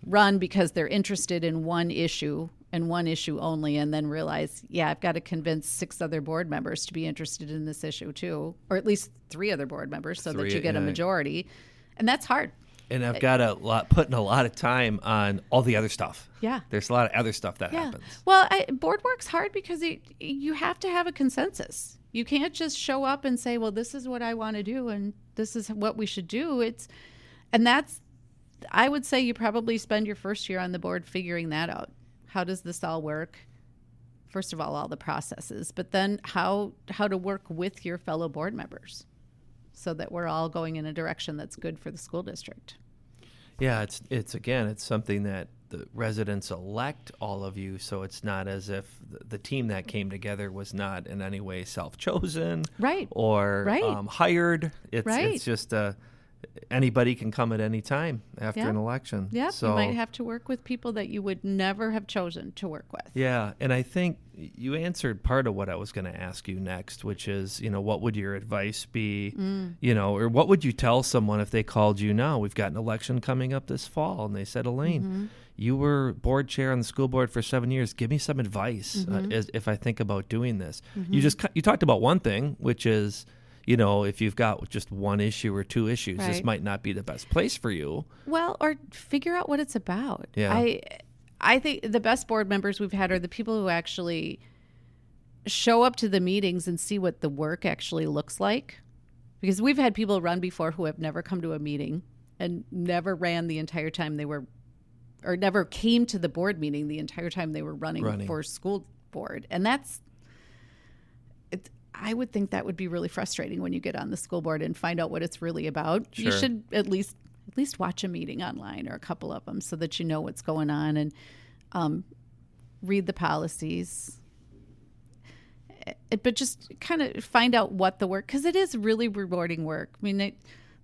run because they're interested in one issue and one issue only, and then realize, I've got to convince 6 other board members to be interested in this issue too, or at least 3 other board members so that you get a majority. And that's hard. And I've got putting a lot of time on all the other stuff. Yeah. There's a lot of other stuff that happens. Well, board work's hard because you have to have a consensus. You can't just show up and say, well, this is what I want to do and this is what we should do. I would say you probably spend your first year on the board figuring that out. How does this all work? First of all the processes, but then how to work with your fellow board members so that we're all going in a direction that's good for the school district. Yeah, it's something that the residents elect all of you, so it's not as if the team that came together was not in any way self-chosen, right, or hired. It's just anybody can come at any time after an election. Yeah, so you might have to work with people that you would never have chosen to work with. Yeah, and I think you answered part of what I was going to ask you next, which is, what would your advice be, or what would you tell someone if they called you now? We've got an election coming up this fall, and they said, Elaine, you were board chair on the school board for 7 years. Give me some advice if I think about doing this. You talked about one thing, which is, if you've got just one issue or 2 issues, this might not be the best place for you. Well, or figure out what it's about. Yeah. I think the best board members we've had are the people who actually show up to the meetings and see what the work actually looks like. Because we've had people run before who have never come to a meeting and never ran the entire time they were, or never came to the board meeting the entire time they were running. For school board. And I would think that would be really frustrating when you get on the school board and find out what it's really about. Sure. You should at least watch a meeting online or a couple of them so that you know what's going on and read the policies. But just kind of find out what the work, because it is really rewarding work. I mean,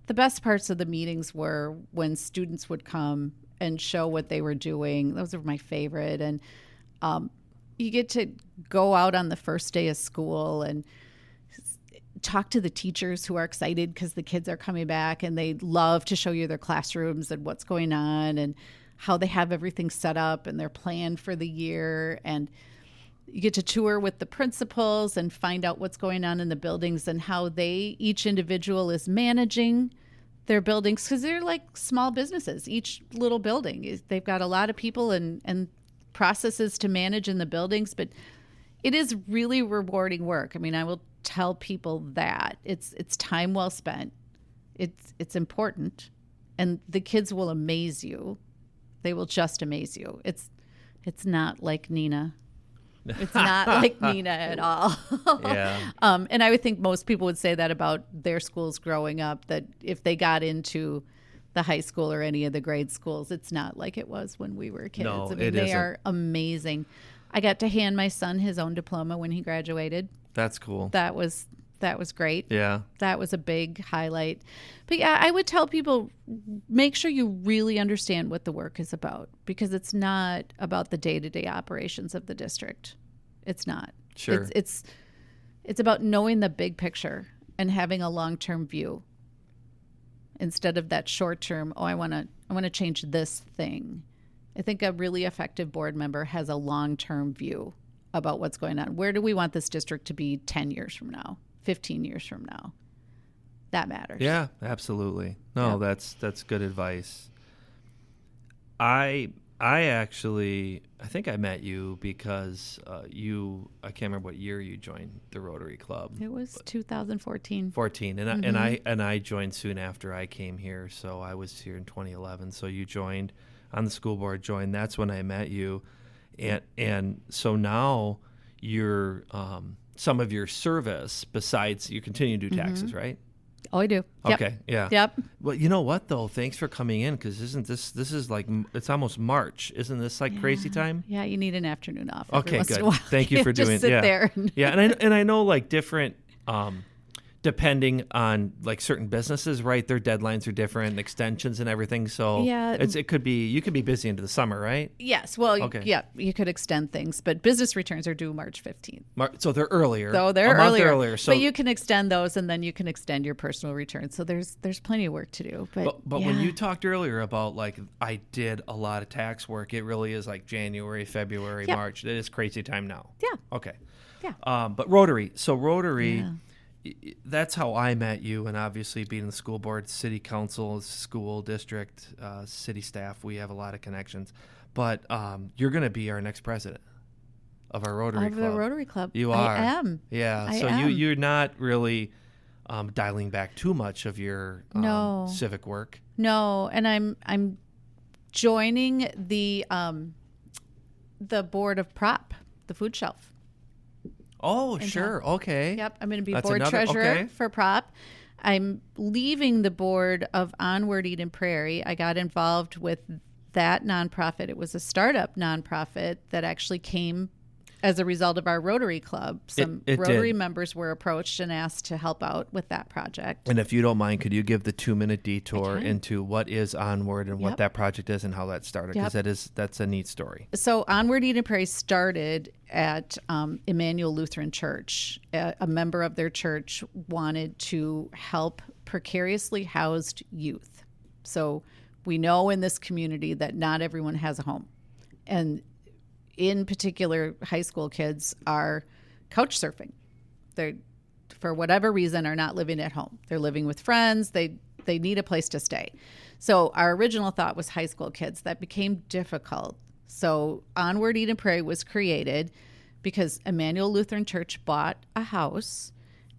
the best parts of the meetings were when students would come and show what they were doing. Those were my favorite. And you get to go out on the first day of school and talk to the teachers who are excited because the kids are coming back, and they love to show you their classrooms and what's going on and how they have everything set up and their plan for the year. And you get to tour with the principals and find out what's going on in the buildings and how each individual is managing their buildings, because they're like small businesses. Each little building, they've got a lot of people and processes to manage in the buildings, but it is really rewarding work. I mean, I will tell people that it's time well spent. It's important, and the kids will amaze you. They will just amaze you. It's not like Nina. It's not like Nina at all. Yeah. And I would think most people would say that about their schools growing up, that if they got into the high school or any of the grade schools, it's not like it was when we were kids. No, I mean, it they isn't. are amazing. I got to hand my son his own diploma when he graduated. That's cool. That was great. Yeah. That was a big highlight. But yeah, I would tell people, make sure you really understand what the work is about, because it's not about the day-to-day operations of the district. It's not. Sure. It's about knowing the big picture and having a long-term view instead of that short-term, I want to change this thing. I think a really effective board member has a long-term view about what's going on. Where do we want this district to be 10 years from now, 15 years from now? That matters. Yeah, absolutely. No, that's good advice. I think I met you because I can't remember what year you joined the Rotary Club. It was 2014. 14, and I joined soon after I came here, so I was here in 2011. So you joined on the school board. That's when I met you, and so now you're some of your service besides you continue to do taxes, right? Oh, I do. Yep. Okay, yeah. Yep. Well, you know what though? Thanks for coming in, because this is like, it's almost March. Isn't this like crazy time? Yeah, you need an afternoon off. Okay, once good. in a while. Thank you for just doing. sit Yeah, there. yeah, and I know like different, depending on like certain businesses, right? Their deadlines are different, extensions and everything. So Yeah. it could be, you could be busy into the summer, right? Yes. Well, Okay. yeah, you could extend things, but business returns are due March 15th. So they're earlier. So they're a month earlier. earlier. So but you can extend those, and then you can extend your personal returns. So there's plenty of work to do. But when you talked earlier about like I did a lot of tax work, it really is like January, February, Yep. March. It is crazy time now. Yeah. Okay. Yeah. But Rotary. So Rotary. Yeah. That's how I met you, and obviously being in the school board, city council, school district, city staff, we have a lot of connections. But you're going to be our next president of our Rotary Club. Of the Rotary Club. You are. I am. Yeah. I So am. you're not really dialing back too much of your No. civic work. No, and I'm joining the board of Prop, the food shelf. Oh, in sure. town. Okay. Yep, I'm going to be That's board another- treasurer okay. for Prop. I'm leaving the board of Onward Eden Prairie. I got involved with that nonprofit. It was a startup nonprofit that actually came as a result of our Rotary Club. Some It Rotary did. members were approached and asked to help out with that project. And if you don't mind, could you give the 2-minute detour I can. into what is Onward and what Yep. that project is and how that started? Because Yep. that's a neat story. So Onward Eden Prairie started at Emmanuel Lutheran Church. A member of their church wanted to help precariously housed youth. So we know in this community that not everyone has a home. And in particular, high school kids are couch surfing. They, for whatever reason, are not living at home. They're living with friends. They need a place to stay. So our original thought was high school kids. That became difficult. So Onward Eden Prairie was created because Emmanuel Lutheran Church bought a house,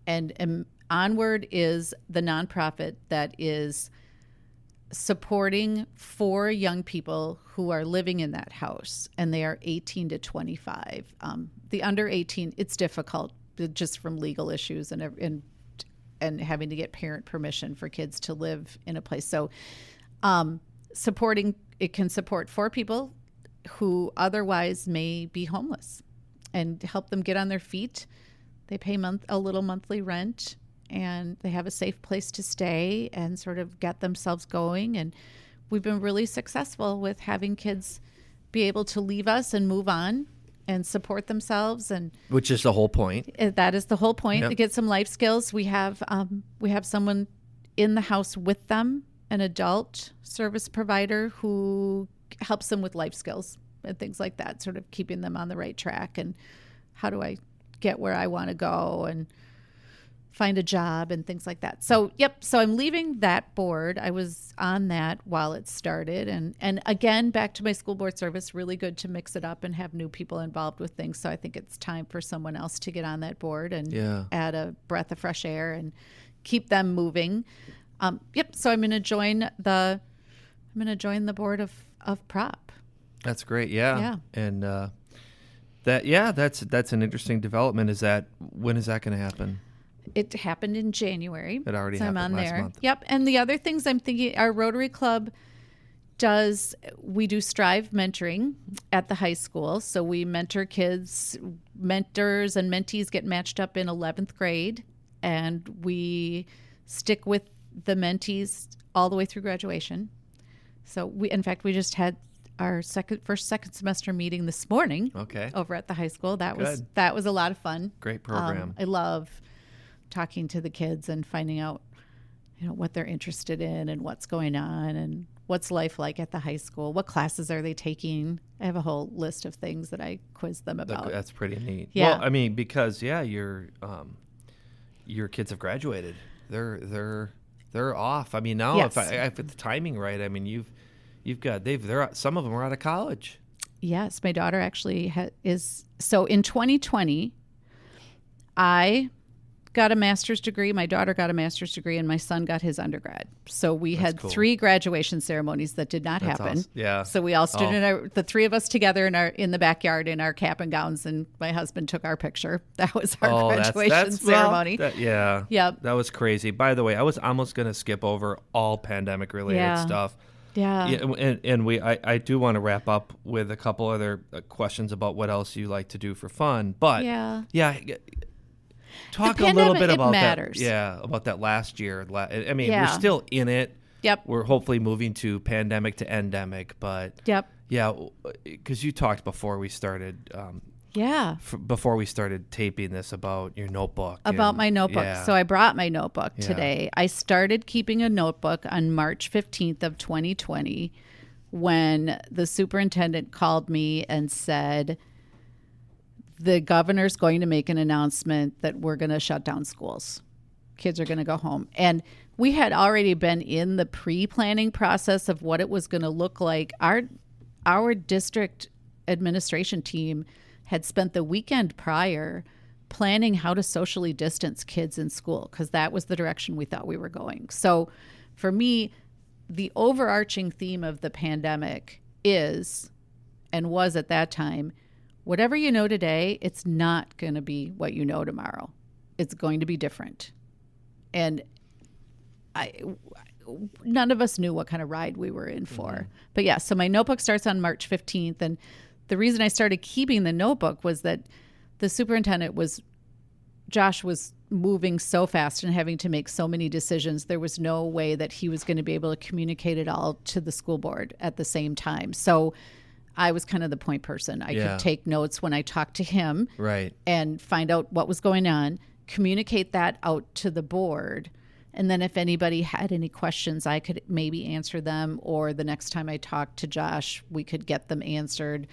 and Onward is the nonprofit that is supporting 4 young people who are living in that house, and they are 18 to 25. The under 18, it's difficult just from legal issues and having to get parent permission for kids to live in a place. So it can support 4 people who otherwise may be homeless and help them get on their feet. They pay a little monthly rent, and they have a safe place to stay and sort of get themselves going. And we've been really successful with having kids be able to leave us and move on and support themselves. And Which is the whole point. that is the whole point, Yep. to get some life skills. We have someone in the house with them, an adult service provider who helps them with life skills and things like that, sort of keeping them on the right track. And how do I get where I want to go and find a job and things like that. So, so I'm leaving that board. I was on that while it started. And again, back to my school board service, really good to mix it up and have new people involved with things. So I think it's time for someone else to get on that board and add a breath of fresh air and keep them moving. So I'm going to join the board of Prop. That's great. Yeah. Yeah. And that's an interesting development. When is that going to happen? It happened in January. It already so happened I'm on last there. month. Yep. And the other things I'm thinking, our Rotary Club we do Strive mentoring at the high school. So we mentor kids. Mentors and mentees get matched up in 11th grade, and we stick with the mentees all the way through graduation. So we just had our second semester meeting this morning. Okay. Over at the high school. That Good. was a lot of fun. Great program. I love talking to the kids and finding out, what they're interested in and what's going on and What's life like at the high school? What classes are they taking? I have a whole list of things that I quiz them about. That's pretty neat. Yeah. Well, I mean, because your kids have graduated. They're off. I mean, now Yes. if the timing right, I mean, you've got some of them are out of college. Yes, my daughter actually is. So in 2020, I got a master's degree, my daughter got a master's degree, and my son got his undergrad. So we had cool. 3 graduation ceremonies that did not That's happen. awesome. Yeah. So we all stood the 3 of us together in the backyard in our cap and gowns, and my husband took our picture. That was our graduation ceremony. Yeah. Yep. That was crazy. By the way, I was almost going to skip over all pandemic related stuff. Yeah. And I do want to wrap up with a couple other questions about what else you like to do for fun. But talk a little bit about matters. that. Yeah, about that last year. I mean, Yeah. we're still in it. Yep. We're hopefully moving to pandemic to endemic, but Yep. yeah, because you talked before we started. Before we started taping this about your notebook. About my notebook. Yeah. So I brought my notebook today. I started keeping a notebook on March 15th of 2020 when the superintendent called me and said, the governor's going to make an announcement that we're going to shut down schools. Kids are going to go home. And we had already been in the pre-planning process of what it was going to look like. Our district administration team had spent the weekend prior planning how to socially distance kids in school because that was the direction we thought we were going. So for me, the overarching theme of the pandemic is, and was at that time, whatever you know today, it's not going to be what you know tomorrow. It's going to be different. And none of us knew what kind of ride we were in for. Mm-hmm. But yeah, so my notebook starts on March 15th. And the reason I started keeping the notebook was that the superintendent Josh was moving so fast and having to make so many decisions. There was no way that he was going to be able to communicate it all to the school board at the same time. So I was kind of the point person. I could take notes when I talked to him and find out what was going on, communicate that out to the board. And then if anybody had any questions, I could maybe answer them. Or the next time I talked to Josh, we could get them answered.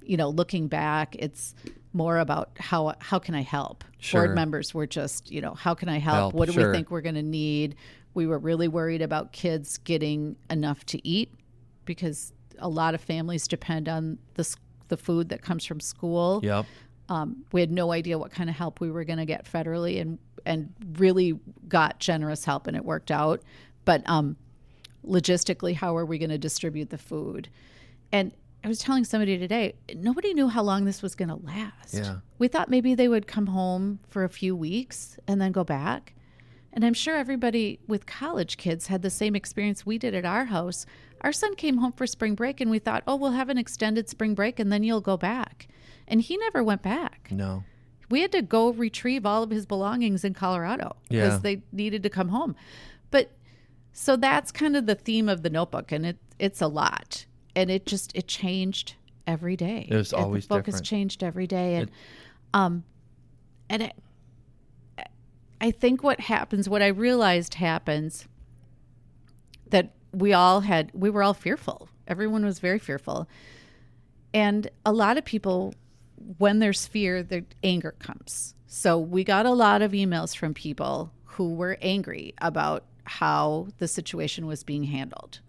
Looking back, it's more about how can I help? Sure. Board members were just, how can I help? What do we think we're going to need? We were really worried about kids getting enough to eat because a lot of families depend on the food that comes from school. Yep. We had no idea what kind of help we were going to get federally and really got generous help, and it worked out. But logistically, how are we going to distribute the food? And I was telling somebody today, nobody knew how long this was going to last. Yeah. We thought maybe they would come home for a few weeks and then go back. And I'm sure everybody with college kids had the same experience we did at our house. Our son came home for spring break and we thought, we'll have an extended spring break and then you'll go back. And he never went back. No. We had to go retrieve all of his belongings in Colorado because they needed to come home. But so that's kind of the theme of the notebook, and it's a lot. And it changed every day. It was always the focus different. changed every day. And I think what I realized happens that we were all fearful. Everyone was very fearful. And a lot of people, when there's fear, the anger comes. So we got a lot of emails from people who were angry about how the situation was being handled.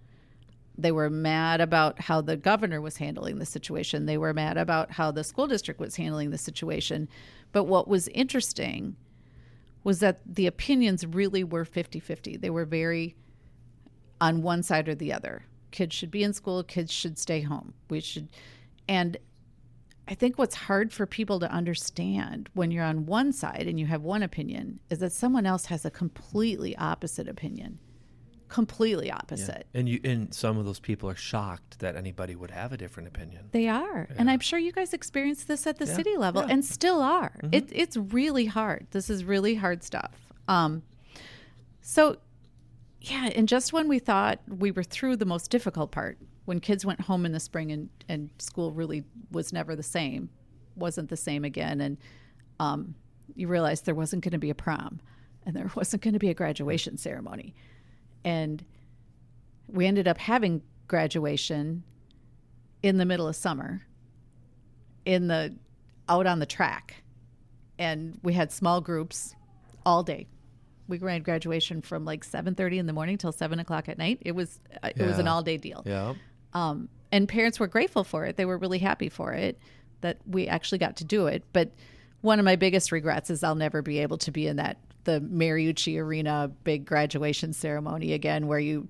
They were mad about how the governor was handling the situation. They were mad about how the school district was handling the situation. But what was interesting was that the opinions really were 50-50. They were very on one side or the other. Kids should be in school. Kids should stay home. And I think what's hard for people to understand when you're on one side and you have one opinion is that someone else has a completely opposite opinion. Completely opposite. Yeah. And some of those people are shocked that anybody would have a different opinion. They are. Yeah. And I'm sure you guys experienced this at the city level and still are. Mm-hmm. It's really hard. This is really hard stuff. And just when we thought we were through the most difficult part, when kids went home in the spring and school really was never wasn't the same again. And you realized there wasn't going to be a prom and there wasn't going to be a graduation ceremony. And we ended up having graduation in the middle of summer out on the track. And we had small groups all day. We ran graduation from like 7:30 in the morning till 7 o'clock at night. It was an all day deal. Yeah. And parents were grateful for it. They were really happy for it that we actually got to do it. But one of my biggest regrets is I'll never be able to be in the Mariucci Arena big graduation ceremony again, where you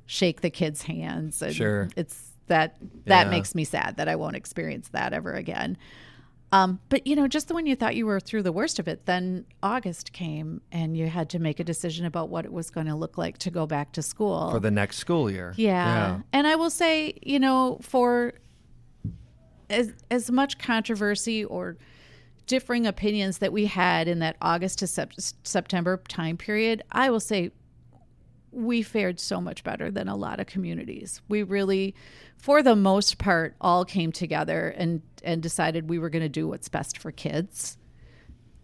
shake the kids' hands. And Sure. It's that makes me sad that I won't experience that ever again. But, just when you thought you were through the worst of it, then August came and you had to make a decision about what it was going to look like to go back to school. For the next school year. Yeah. And I will say, for as much controversy or differing opinions that we had in that August to September time period, I will say we fared so much better than a lot of communities. We really, for the most part, all came together and decided we were going to do what's best for kids.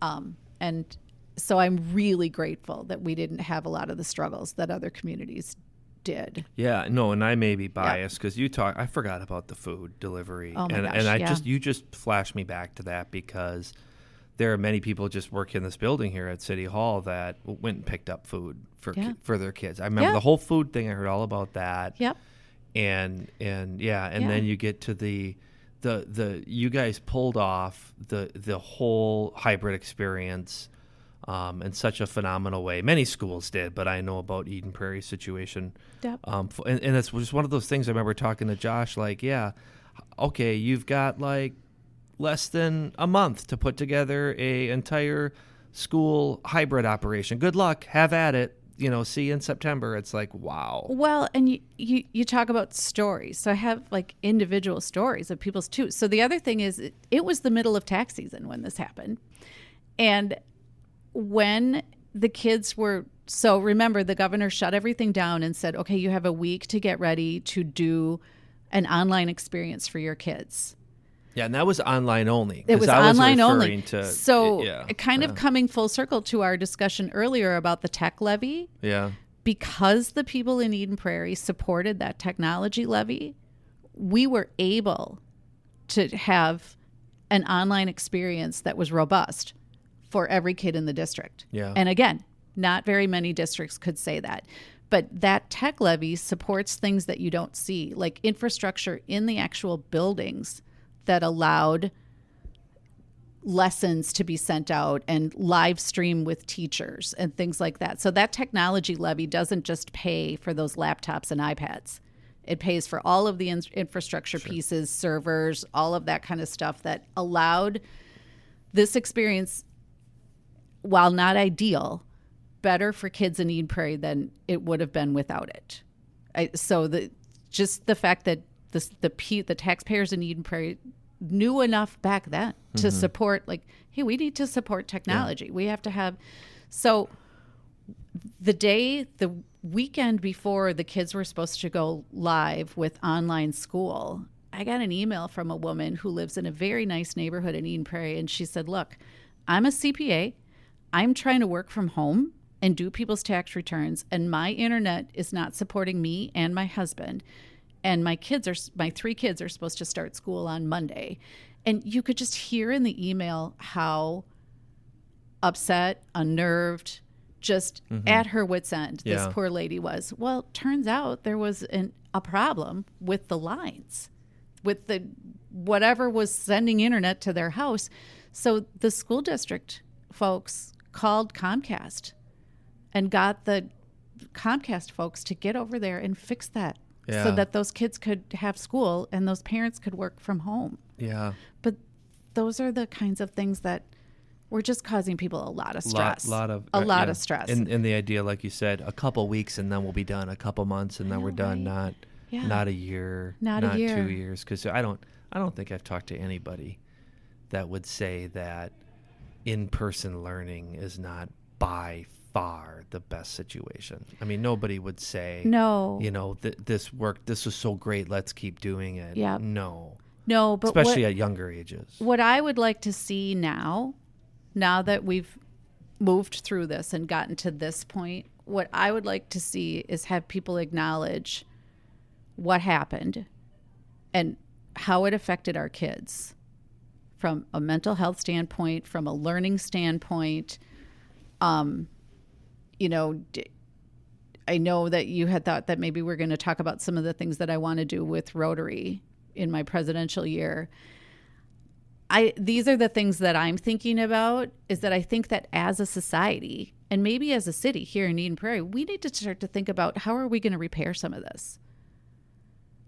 And so I'm really grateful that we didn't have a lot of the struggles that other communities did. Yeah, no, and I may be biased because I forgot about the food delivery. Oh my gosh, and you just flashed me back to that because there are many people just work in this building here at City Hall that went and picked up food for their kids. I remember the whole food thing. I heard all about that. Yep. And then you get to the you guys pulled off the whole hybrid experience in such a phenomenal way. Many schools did, but I know about Eden Prairie situation. Yep. And it's just one of those things. I remember talking to Josh, like, okay, you've got like less than a month to put together a entire school hybrid operation. Good luck. Have at it. See you in September. It's like, wow. Well, and you talk about stories. So I have like individual stories of people's too. So the other thing is it was the middle of tax season when this happened. And when the kids remember the governor shut everything down and said, okay, you have a week to get ready to do an online experience for your kids. Yeah, and that was online only. It was online only. Kind of coming full circle to our discussion earlier about the tech levy. Yeah. Because the people in Eden Prairie supported that technology levy, we were able to have an online experience that was robust for every kid in the district. Yeah. And again, not very many districts could say that. But that tech levy supports things that you don't see, like infrastructure in the actual buildings that allowed lessons to be sent out and live stream with teachers and things like that. So that technology levy doesn't just pay for those laptops and iPads. It pays for all of the infrastructure pieces, servers, all of that kind of stuff that allowed this experience, while not ideal, better for kids in Eden Prairie than it would have been without it. Just the fact that the taxpayers in Eden Prairie knew enough back then to support, like, hey, we need to support technology. Yeah. We have to have. So the weekend before the kids were supposed to go live with online school, I got an email from a woman who lives in a very nice neighborhood in Eden Prairie. And she said, look, I'm a CPA. I'm trying to work from home and do people's tax returns. And my internet is not supporting me and my husband. And my 3 kids are supposed to start school on Monday. And you could just hear in the email how upset, unnerved, just at her wit's end this poor lady was. Well, turns out there was a problem with the lines, with the whatever was sending internet to their house. So the school district folks called Comcast and got the Comcast folks to get over there and fix that. Yeah. So that those kids could have school and those parents could work from home. Yeah. But those are the kinds of things that were just causing people a lot of stress. A lot of stress. And the idea, like you said, a couple weeks and then we'll be done. A couple months and then we're done. Right? Not a year. Not a year. 2 years. Because I don't think I've talked to anybody that would say that in-person learning is not by far the best situation. I mean, nobody would say, no, this worked. This was so great. Let's keep doing it. Yeah. No, but especially at younger ages. What I would like to see now that we've moved through this and gotten to this point, what I would like to see is have people acknowledge what happened and how it affected our kids from a mental health standpoint, from a learning standpoint. You know, I know that you had thought that maybe we're going to talk about some of the things that I want to do with Rotary in my presidential year. These are the things that I'm thinking about, is that I think that as a society and maybe as a city here in Eden Prairie, we need to start to think about how are we going to repair some of this?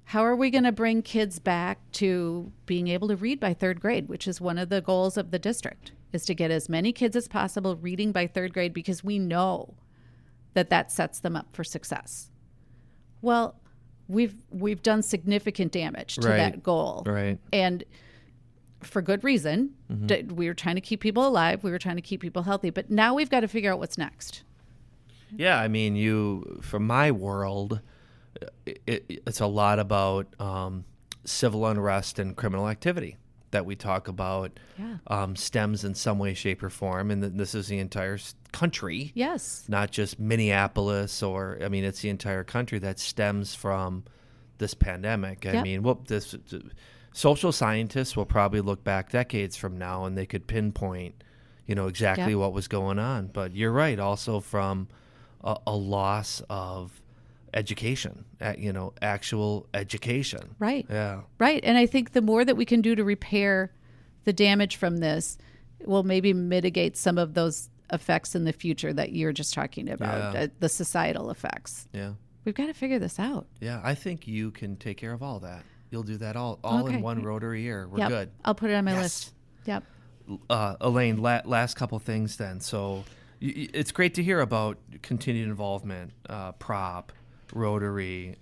How are we going to bring kids back to being able to read by third grade, which is one of the goals of the district, is to get as many kids as possible reading by third grade, because we know that that sets them up for success. Well, we've done significant damage to that goal. Right. And for good reason. We were trying to keep people alive. We were trying to keep people healthy. But now we've got to figure out what's next. Yeah, I mean, from my world, it's a lot about civil unrest and criminal activity that we talk about. Stems in some way, shape, or form, and this is the entire country. Yes. Not just Minneapolis, it's the entire country that stems from this pandemic. I mean, social scientists will probably look back decades from now and they could pinpoint, exactly what was going on. But you're right, also from a loss of education, actual education. Right. Yeah. Right. And I think the more that we can do to repair the damage from this will maybe mitigate some of those effects in the future that you're just talking about, the societal effects. Yeah. We've got to figure this out. Yeah. I think you can take care of all that. You'll do that all in one Rotary year. We're good. I'll put it on my list. Yep. Elaine, last couple things then. So it's great to hear about continued involvement, prop, Rotary.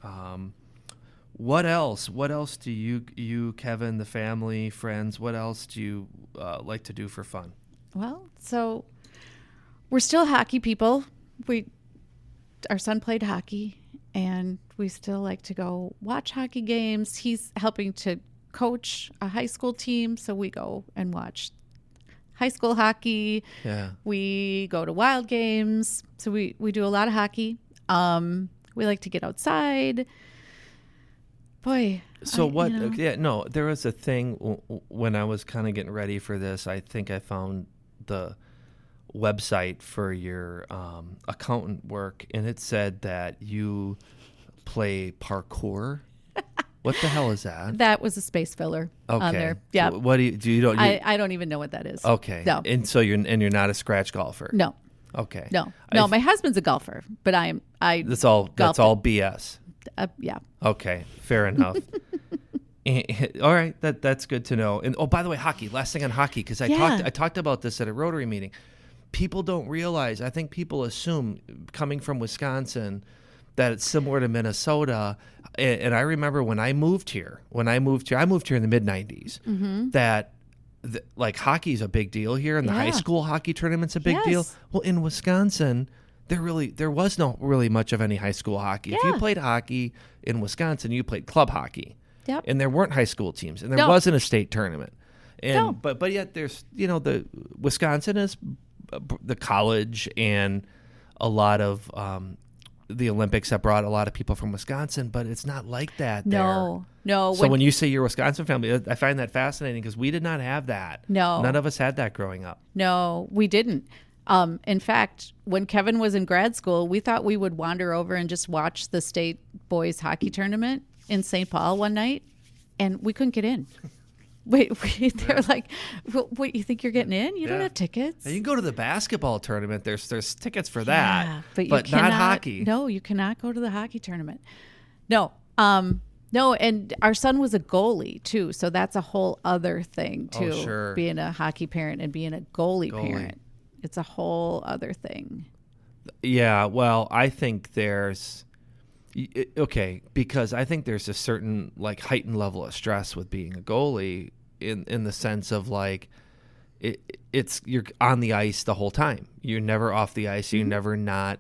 What else? What else do you, Kevin, the family, friends, what else do you like to do for fun? Well, so we're still hockey people. Our son played hockey, and we still like to go watch hockey games. He's helping to coach a high school team, so we go and watch high school hockey. Yeah. We go to wild games, so we do a lot of hockey. We like to get outside. Boy. So there was a thing when I was kind of getting ready for this. I think I found the website for your accountant work, and it said that you play parkour. What the hell is that? That was a space filler on there. Yeah. So what do I don't even know what that is. Okay. No. And so you're not a scratch golfer. No. Okay. No. My husband's a golfer, but That's all BS. Yeah. Okay. Fair enough. All right. That's good to know. And by the way, hockey. Last thing on hockey, because I talked about this at a Rotary meeting. People don't realize. I think people assume, coming from Wisconsin, that it's similar to Minnesota. And I remember when I moved here. I moved here in the mid '90s. Mm-hmm. That hockey is a big deal here, and the high school hockey tournament's a big deal. Well, in Wisconsin, there was no really much of any high school hockey. If you played hockey in Wisconsin, you played club hockey. Yep. And there weren't high school teams, and there wasn't a state tournament. And but yet there's the Wisconsin is the college, and a lot of the Olympics have brought a lot of people from Wisconsin, but it's not like that there. No. So when you say you're a Wisconsin family, I find that fascinating, because we did not have that. No. None of us had that growing up. No, we didn't. In fact, when Kevin was in grad school, we thought we would wander over and just watch the state boys hockey tournament in St. Paul one night, and we couldn't get in. They're like, what, you think you're getting in? You don't have tickets. Now, you can go to the basketball tournament. There's tickets for that, but not hockey. No, you cannot go to the hockey tournament. No, and our son was a goalie too, so that's a whole other thing too. Oh, sure. Being a hockey parent and being a goalie parent, it's a whole other thing. Yeah, well, I think there's because I think there's a certain heightened level of stress with being a goalie in the sense of it's you're on the ice the whole time. You're never off the ice. You're never not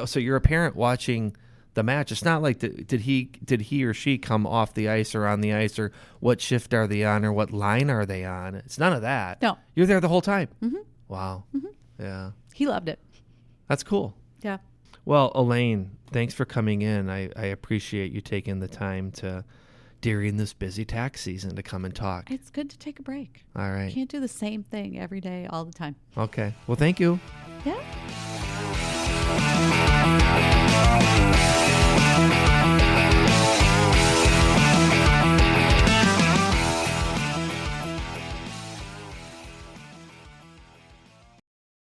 so you're a parent watching the match. It's not like did he or she come off the ice or on the ice, or what shift are they on, or what line are they on. It's none of that. No, you're there the whole time. Mm-hmm. Wow. Mm-hmm. Yeah, he loved it. That's cool. Yeah. Well, Elaine, thanks for coming in. I appreciate you taking the time to, during this busy tax season, to come and talk. It's good to take a break. All right. Can't do the same thing every day all the time. Okay. Well, thank you. Yeah.